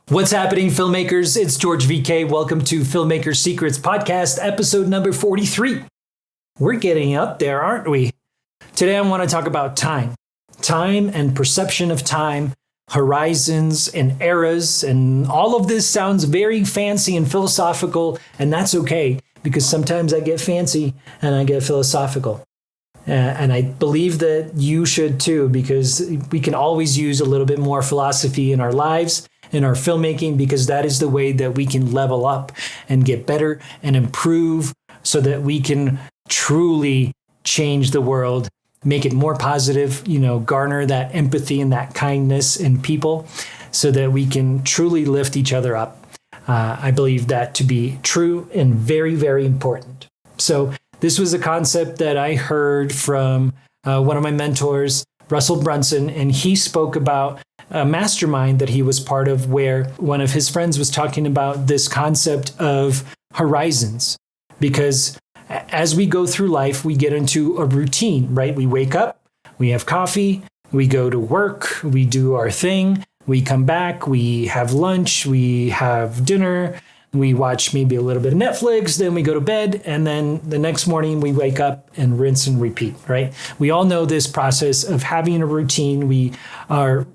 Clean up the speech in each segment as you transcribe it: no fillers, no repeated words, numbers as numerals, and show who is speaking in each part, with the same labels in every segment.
Speaker 1: What's happening, filmmakers? It's George VK. Welcome to Filmmaker Secrets podcast, episode number 43. We're getting up there, aren't we? Today, I want to talk about time and perception of time, horizons and eras, and all of this sounds very fancy and philosophical, and that's okay, because sometimes I get fancy and I get philosophical. And I believe that you should too, because we can always use a little bit more philosophy in our lives, in our filmmaking, because that is the way that we can level up and get better and improve so that we can truly change the world, make it more positive, garner that empathy and that kindness in people so that we can truly lift each other up. I believe that to be true and very, very important. So this was a concept that I heard from one of my mentors, Russell Brunson, and he spoke about a mastermind that he was part of where one of his friends was talking about this concept of horizons. Because as we go through life, we get into a routine, right? We wake up, we have coffee, we go to work, we do our thing, we come back, we have lunch, we have dinner, we watch maybe a little bit of Netflix, then we go to bed, and then the next morning we wake up and rinse and repeat, right? We all know this process of having a routine. We are,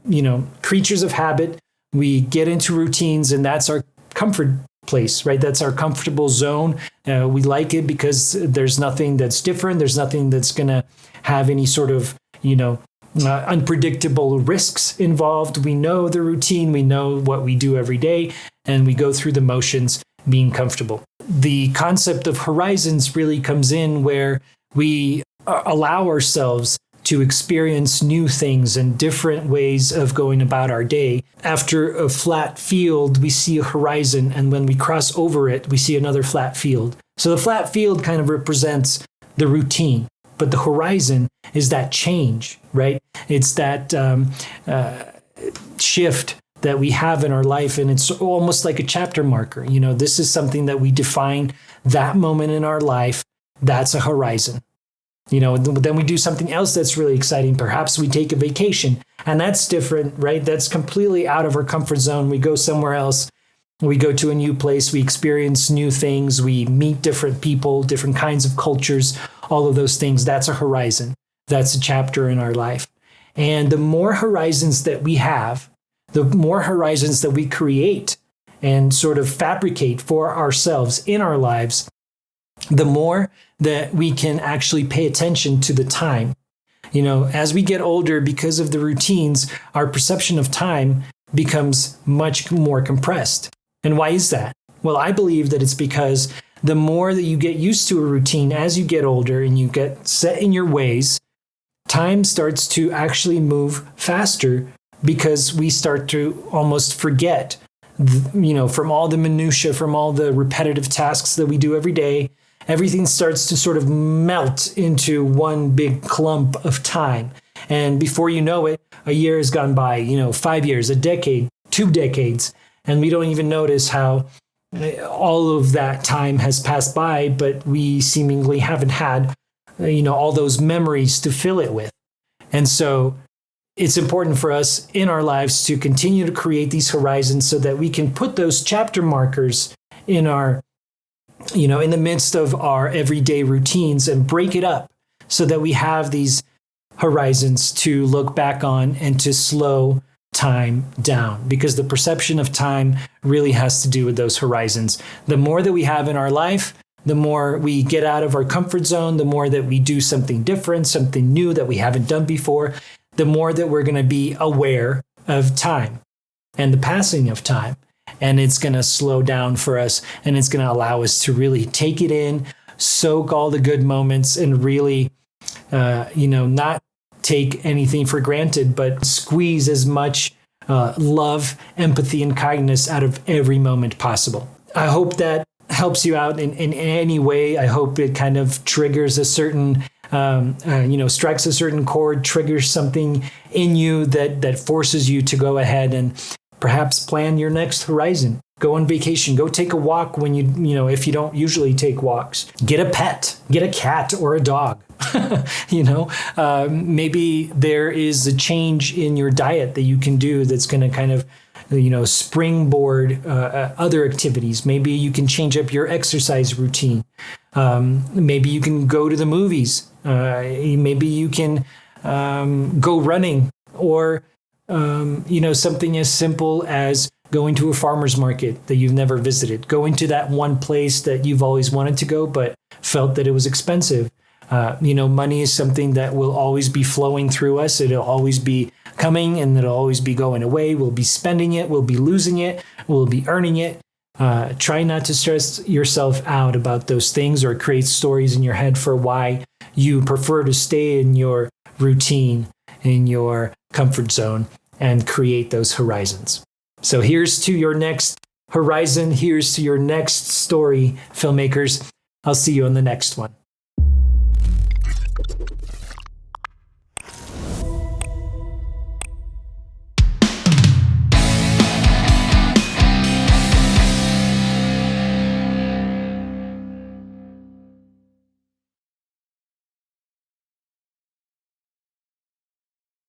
Speaker 1: creatures of habit. We get into routines, and that's our comfort place, right? That's our comfortable zone. We like it because there's nothing that's different. There's nothing that's going to have any sort of, unpredictable risks involved. We know the routine. We know what we do every day, and we go through the motions being comfortable. The concept of horizons really comes in where we allow ourselves to experience new things and different ways of going about our day. After a flat field, we see a horizon, and when we cross over it, we see another flat field. So the flat field kind of represents the routine, but the horizon is that change, right? It's that shift that we have in our life, and it's almost like a chapter marker. This is something that we define that moment in our life. That's a horizon. Then we do something else that's really exciting. Perhaps we take a vacation, and that's different, right? That's completely out of our comfort zone. We go somewhere else. We go to a new place. We experience new things. We meet different people, different kinds of cultures, all of those things. That's a horizon. That's a chapter in our life. And the more horizons that we have, the more horizons that we create and sort of fabricate for ourselves in our lives, the more that we can actually pay attention to the time. As we get older, because of the routines, our perception of time becomes much more compressed. And why is that? Well, I believe that it's because the more that you get used to a routine as you get older and you get set in your ways, time starts to actually move faster because we start to almost forget, from all the minutia, from all the repetitive tasks that we do every day. Everything starts to sort of melt into one big clump of time. And before you know it, a year has gone by, 5 years, a decade, 2 decades. And we don't even notice how all of that time has passed by, but we seemingly haven't had, all those memories to fill it with. And so it's important for us in our lives to continue to create these horizons so that we can put those chapter markers in our in the midst of our everyday routines and break it up so that we have these horizons to look back on and to slow time down, because the perception of time really has to do with those horizons. The more that we have in our life, the more we get out of our comfort zone, the more that we do something different, something new that we haven't done before, the more that we're going to be aware of time and the passing of time. And it's going to slow down for us, and it's going to allow us to really take it in, soak all the good moments, and really, not take anything for granted, but squeeze as much love, empathy, and kindness out of every moment possible. I hope that helps you out in any way. I hope it kind of triggers a certain, strikes a certain chord, triggers something in you that forces you to go ahead and perhaps plan your next horizon. Go on vacation. Go take a walk when if you don't usually take walks. Get a pet. Get a cat or a dog. Maybe there is a change in your diet that you can do that's going to kind of springboard other activities. Maybe you can change up your exercise routine. Maybe you can go to the movies. Maybe you can go running, or something as simple as going to a farmer's market that you've never visited, going to that one place that you've always wanted to go but felt that it was expensive. Money is something that will always be flowing through us. It'll always be coming and it'll always be going away. We'll be spending it. We'll be losing it. We'll be earning it. Try not to stress yourself out about those things or create stories in your head for why you prefer to stay in your routine, in your comfort zone, and create those horizons. So here's to your next horizon. Here's to your next story, filmmakers. I'll see you on the next one.